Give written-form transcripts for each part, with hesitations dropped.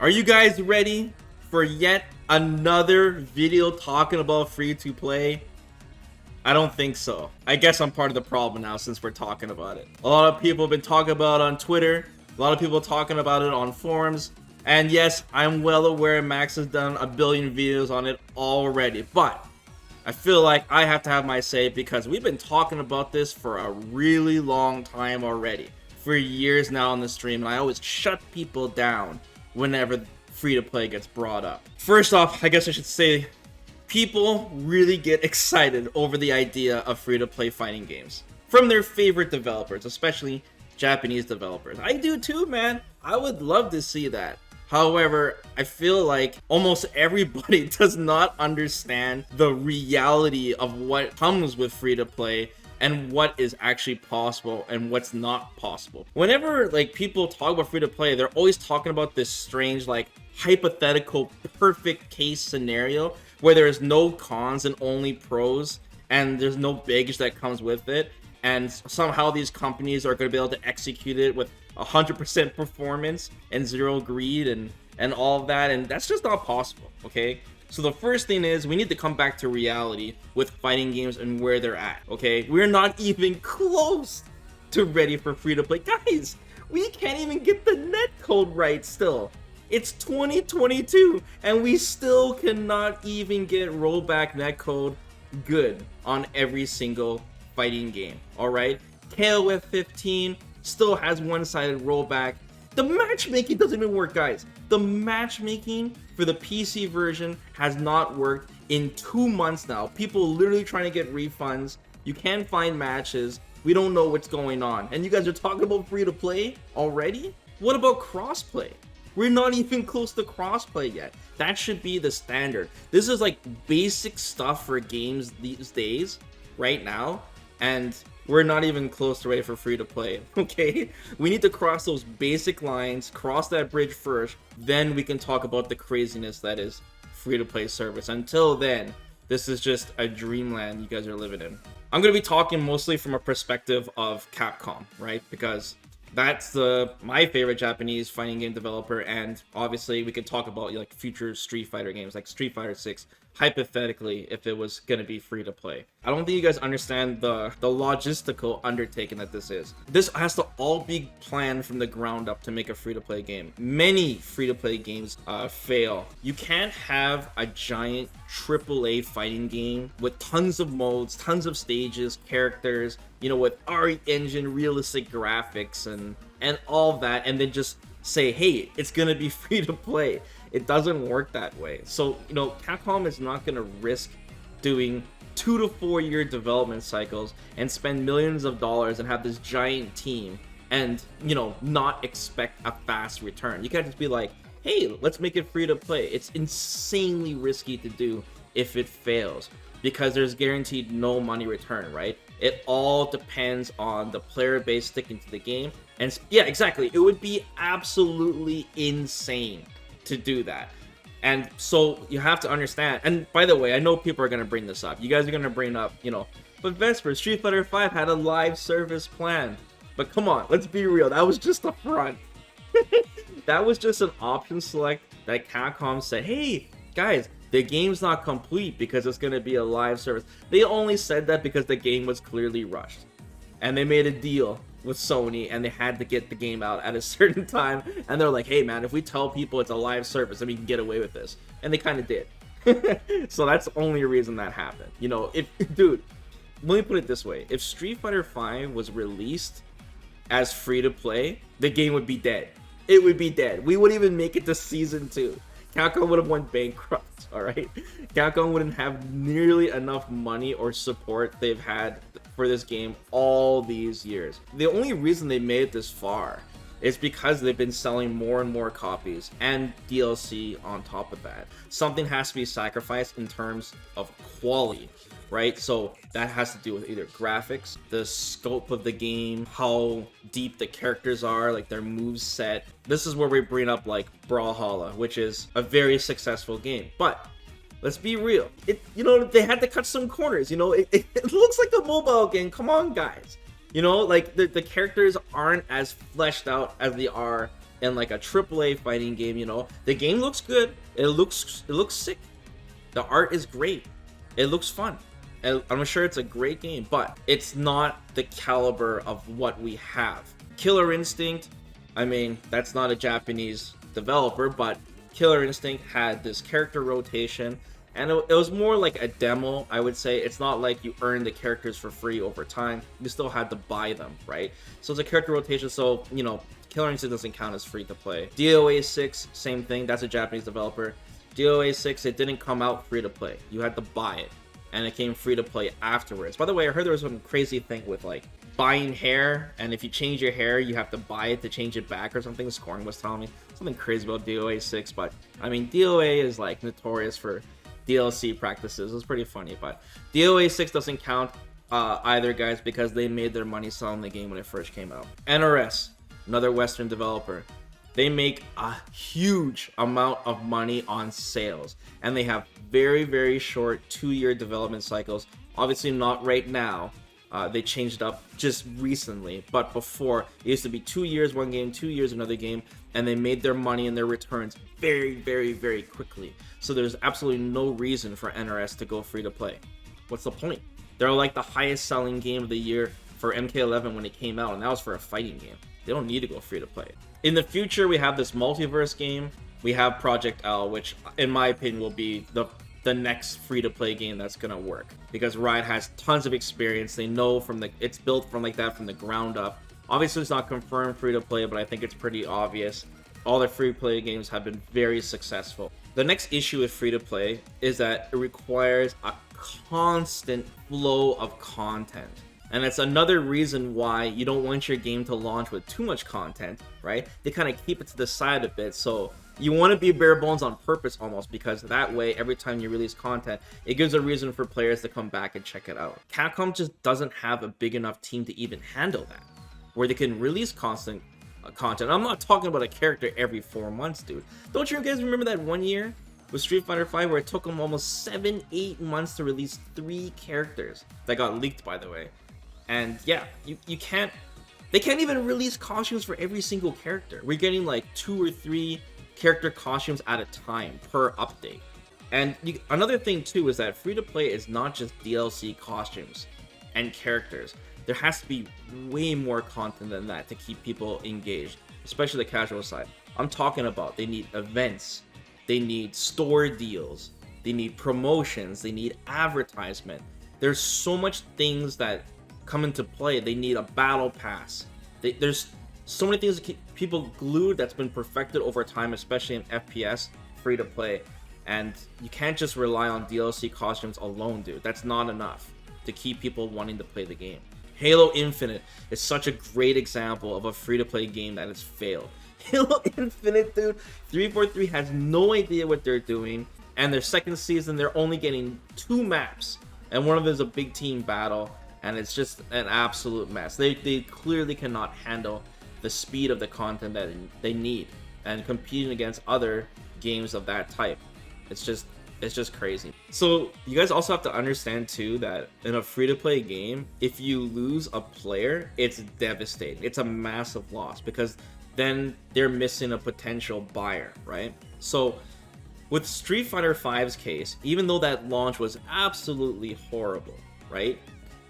Are you guys ready for yet another video talking about free-to-play? I don't think so. I guess I'm part of the problem now since we're talking about it. A lot of people have been talking about it on Twitter. A lot of people talking about it on forums. And yes, I'm well aware Max has done a billion videos on it already. But I feel like I have to have my say because we've been talking about this for a really long time already. For years now on the stream. And I always shut people down whenever free-to-play gets brought up. First off, I guess I should say, people really get excited over the idea of free-to-play fighting games from their favorite developers, especially Japanese developers. I do too, man. I would love to see that. However, I feel like almost everybody does not understand the reality of what comes with free-to-play and what is actually possible and what's not possible. Whenever like people talk about free-to-play, they're always talking about this strange like hypothetical perfect case scenario where there's no cons and only pros and there's no baggage that comes with it, and somehow these companies are going to be able to execute it with 100% performance and zero greed and all of that, and that's just not possible. Okay, so the first thing is we need to come back to reality with fighting games and where they're at. Okay, we're not even close to ready for free-to-play. Guys, we can't even get the netcode right still. It's 2022 and we still cannot even get rollback netcode good on every single fighting game. All right, KOF 15 still has one-sided rollback. The matchmaking doesn't even work, guys. The matchmaking for the PC version has not worked in 2 months now. People literally trying to get refunds. You can't find matches. We don't know what's going on. And you guys are talking about free-to-play already? What about crossplay? We're not even close to crossplay yet. That should be the standard. This is like basic stuff for games these days, right now. And we're not even close to ready for free-to-play, okay? We need to cross those basic lines, cross that bridge first, then we can talk about the craziness that is free-to-play service. Until then, this is just a dreamland you guys are living in. I'm going to be talking mostly from a perspective of Capcom, right? Because that's my favorite Japanese fighting game developer, and obviously we could talk about like future Street Fighter games like Street Fighter 6, hypothetically, if it was going to be free to play. I don't think you guys understand the logistical undertaking that this is. This has to all be planned from the ground up to make a free-to-play game. Many free-to-play games fail. You can't have a giant AAA fighting game with tons of modes, tons of stages, characters, you know, with RE engine, realistic graphics, and all that, and then just say, hey, it's gonna be free to play. It doesn't work that way. So, you know, Capcom is not gonna risk doing 2 to 4 year development cycles and spend millions of dollars and have this giant team and, you know, not expect a fast return. You can't just be like, hey, let's make it free to play. It's insanely risky to do if it fails, because there's guaranteed no money return, right? It all depends on the player base sticking to the game. And yeah, exactly. It would be absolutely insane to do that. And so you have to understand. And by the way, I know people are going to bring this up. You guys are going to bring up, you know, but Vesper, Street Fighter 5 had a live service plan. But come on, let's be real. That was just a front. That was just an option select that Capcom said, hey, guys, the game's not complete because it's going to be a live service. They only said that because the game was clearly rushed. And they made a deal with Sony and they had to get the game out at a certain time. And they're like, hey, man, if we tell people it's a live service, then we can get away with this. And they kind of did. So that's the only reason that happened. You know, dude, let me put it this way. If Street Fighter 5 was released as free to play, the game would be dead. It would be dead. We wouldn't even make it to season 2. Capcom would have went bankrupt, alright? Capcom wouldn't have nearly enough money or support they've had for this game all these years. The only reason they made it this far is because they've been selling more and more copies and DLC on top of that. Something has to be sacrificed in terms of quality, right? So that has to do with either graphics, the scope of the game, how deep the characters are, like their move set. This is where we bring up like Brawlhalla, which is a very successful game. But let's be real. You know, they had to cut some corners. You know, it looks like a mobile game. Come on, guys. You know, like the characters aren't as fleshed out as they are in like a AAA fighting game, you know. The game looks good. It looks sick. The art is great. It looks fun. And I'm sure it's a great game, but it's not the caliber of what we have. Killer Instinct, I mean, that's not a Japanese developer, but Killer Instinct had this character rotation, and it was more like a demo, I would say. It's not like you earn the characters for free over time. You still had to buy them, right? So it's a character rotation, so, you know, Killer Instinct doesn't count as free to play. DOA 6, same thing. That's a Japanese developer. DOA 6, it didn't come out free to play. You had to buy it, and it came free to play afterwards. By the way, I heard there was some crazy thing with like buying hair, and if you change your hair, you have to buy it to change it back or something. Scoring was telling me something crazy about DOA 6, but I mean, DOA is like notorious for DLC practices. It's pretty funny, but DOA 6 doesn't count either, guys, because they made their money selling the game when it first came out. NRS, another Western developer. They make a huge amount of money on sales, and they have very, very short 2-year development cycles. Obviously not right now. They changed up just recently, but before it used to be 2 years one game, 2 years another game, and they made their money and their returns very, very, very quickly. So there's absolutely no reason for NRS to go free to play. What's the point? They're like the highest selling game of the year for MK11 when it came out, and that was for a fighting game. They don't need to go free to play. In the future, we have this multiverse game. We have Project L, which in my opinion will be the next free-to-play game that's gonna work, because Riot has tons of experience. They know it's built from like that from the ground up. Obviously it's not confirmed free-to-play, but I think it's pretty obvious. All the free-to-play games have been very successful. The next issue with free-to-play is that it requires a constant flow of content, and that's another reason why you don't want your game to launch with too much content, right? They kind of keep it to the side a bit, so you want to be bare bones on purpose almost, because that way every time you release content, it gives a reason for players to come back and check it out. Capcom just doesn't have a big enough team to even handle that, where they can release constant content. I'm not talking about a character every 4 months, dude. Don't you guys remember that one year with Street Fighter V where it took them almost 7-8 months to release 3 characters that got leaked, by the way? And yeah, you can't, they can't even release costumes for every single character. We're getting like 2 or 3 character costumes at a time per update. And another thing too is that free-to-play is not just DLC costumes and characters. There has to be way more content than that to keep people engaged, especially the casual side. I'm talking about they need events, they need store deals, they need promotions, they need advertisement. There's so much things that come into play. They need a battle pass. There's so many things that keep people glued that's been perfected over time, especially in FPS free to play. And you can't just rely on DLC costumes alone, dude. That's not enough to keep people wanting to play the game. Halo Infinite is such a great example of a free to play game that has failed. Halo Infinite, dude, 343 has no idea what they're doing, and their second season they're only getting 2 maps, and one of them is a big team battle, and it's just an absolute mess. They clearly cannot handle the speed of the content that they need, and competing against other games of that type, it's just crazy. So you guys also have to understand too that in a free-to-play game, if you lose a player, it's devastating. It's a massive loss, because then they're missing a potential buyer, right? So with Street Fighter V's case, even though that launch was absolutely horrible, right,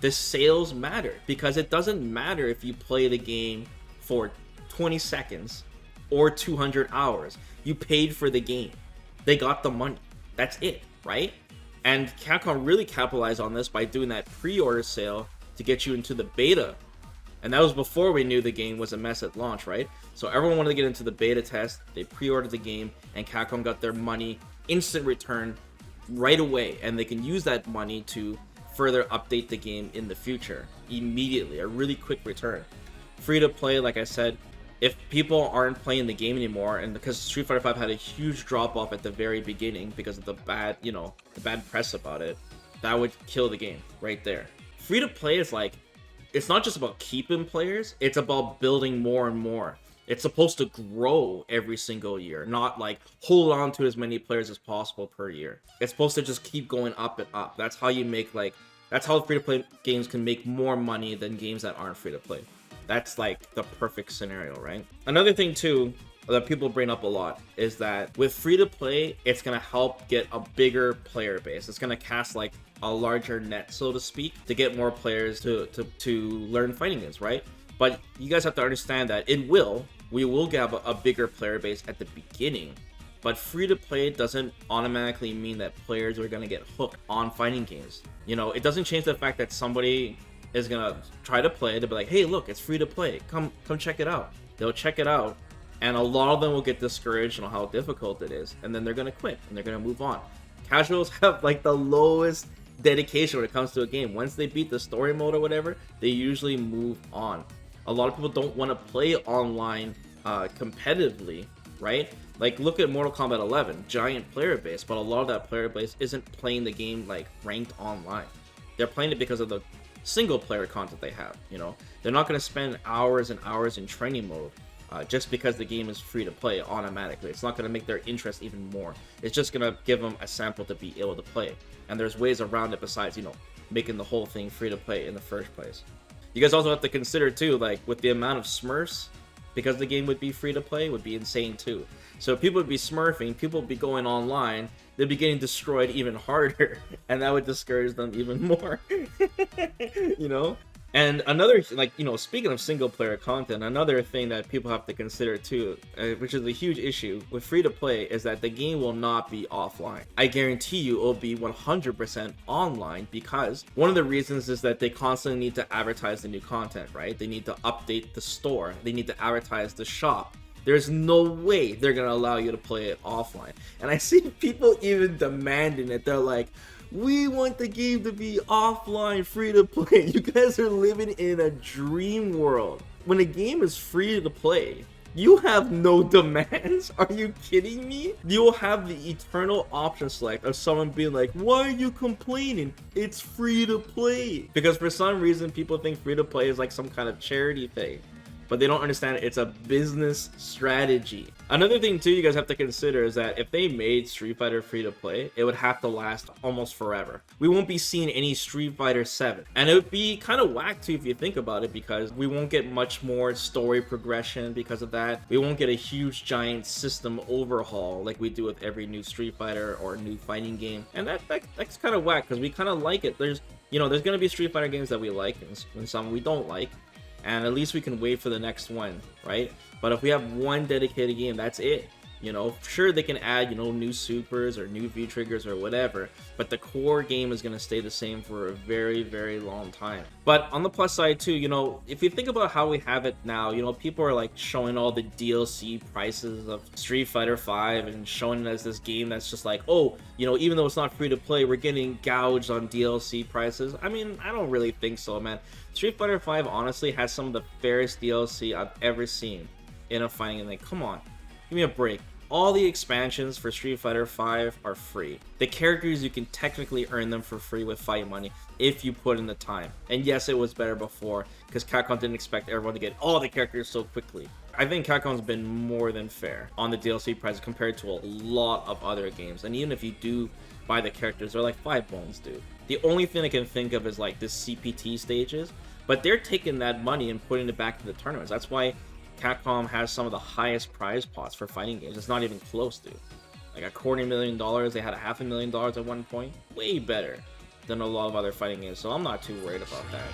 the sales matter, because it doesn't matter if you play the game for 20 seconds or 200 hours. You paid for the game. They got the money. That's it, right? And Capcom really capitalized on this by doing that pre-order sale to get you into the beta. And that was before we knew the game was a mess at launch, right? So everyone wanted to get into the beta test. They pre-ordered the game, and Capcom got their money, instant return right away. And they can use that money to further update the game in the future immediately. A really quick return. Free to play, like I said, if people aren't playing the game anymore, and because Street Fighter V had a huge drop off at the very beginning because of the bad, the bad press about it, that would kill the game right there. Free to play is like, it's not just about keeping players, it's about building more and more. It's supposed to grow every single year, not like hold on to as many players as possible per year. It's supposed to just keep going up and up. That's how you make that's how free to play games can make more money than games that aren't free to play. That's like the perfect scenario, right? Another thing too that people bring up a lot is that with free-to-play, it's gonna help get a bigger player base. It's gonna cast like a larger net, so to speak, to get more players to learn fighting games, right? But you guys have to understand that we will get a bigger player base at the beginning, but free-to-play doesn't automatically mean that players are gonna get hooked on fighting games. You know, it doesn't change the fact that somebody is gonna try to play. They'll be like, hey, look, it's free to play. Come check it out. They'll check it out, and a lot of them will get discouraged on how difficult it is, and then they're gonna quit and they're gonna move on. Casuals have like the lowest dedication when it comes to a game. Once they beat the story mode or whatever, they usually move on. A lot of people don't want to play online competitively, right? Like, look at Mortal Kombat 11, giant player base, but a lot of that player base isn't playing the game like ranked online. They're playing it because of the single player content they have. You know, they're not going to spend hours and hours in training mode just because the game is free to play automatically. It's not going to make their interest even more. It's just going to give them a sample to be able to play. And there's ways around it besides, you know, making the whole thing free to play in the first place. You guys also have to consider too, like with the amount of Smurfs, because the game would be free to play, would be insane too. So people would be smurfing, people would be going online, they'd be getting destroyed even harder, and that would discourage them even more. You know? And another, like, you know, speaking of single player content, another thing that people have to consider too, which is a huge issue with free to play, is that the game will not be offline. I guarantee you it will be 100% online, because one of the reasons is that they constantly need to advertise the new content, right? They need to update the store, they need to advertise the shop. There's no way they're gonna allow you to play it offline. And I see people even demanding it. They're like, we want the game to be offline, free to play. You guys are living in a dream world. When a game is free to play, you have no demands. Are you kidding me? You'll have the eternal option select of someone being like, why are you complaining? It's free to play. Because for some reason, people think free to play is like some kind of charity thing. But they don't understand it's a business strategy. Another thing too you guys have to consider is that if they made Street Fighter free to play, it would have to last almost forever. We won't be seeing any Street Fighter 7. And it would be kind of whack too if you think about it, because we won't get much more story progression because of that. We won't get a huge giant system overhaul like we do with every new Street Fighter or new fighting game. And that's kind of whack, because we kind of like it. There's going to be Street Fighter games that we like and some we don't like. And at least we can wait for the next one, right? But if we have one dedicated game, that's it. You know, sure, they can add, you know, new supers or new V-triggers or whatever, but the core game is going to stay the same for a very, very long time. But on the plus side too, you know, if you think about how we have it now, you know, people are like showing all the DLC prices of Street Fighter 5 and showing it as this game that's just like, oh, you know, even though it's not free to play, we're getting gouged on DLC prices. I mean, I don't really think so, man. Street Fighter 5 honestly has some of the fairest DLC I've ever seen in a fighting game. Like, come on. Give me a break. All the expansions for Street Fighter 5 are free. The characters, you can technically earn them for free with fight money if you put in the time. And yes, it was better before, because Capcom didn't expect everyone to get all the characters so quickly. I think Capcom's been more than fair on the DLC price compared to a lot of other games. And even if you do buy the characters, they're like 5 bones, dude. The only thing I can think of is like the CPT stages, but they're taking that money and putting it back into the tournaments. That's why Capcom has some of the highest prize pots for fighting games. It's not even close, dude. Like $250,000, they had $500,000 at one point. Way better than a lot of other fighting games, so I'm not too worried about that.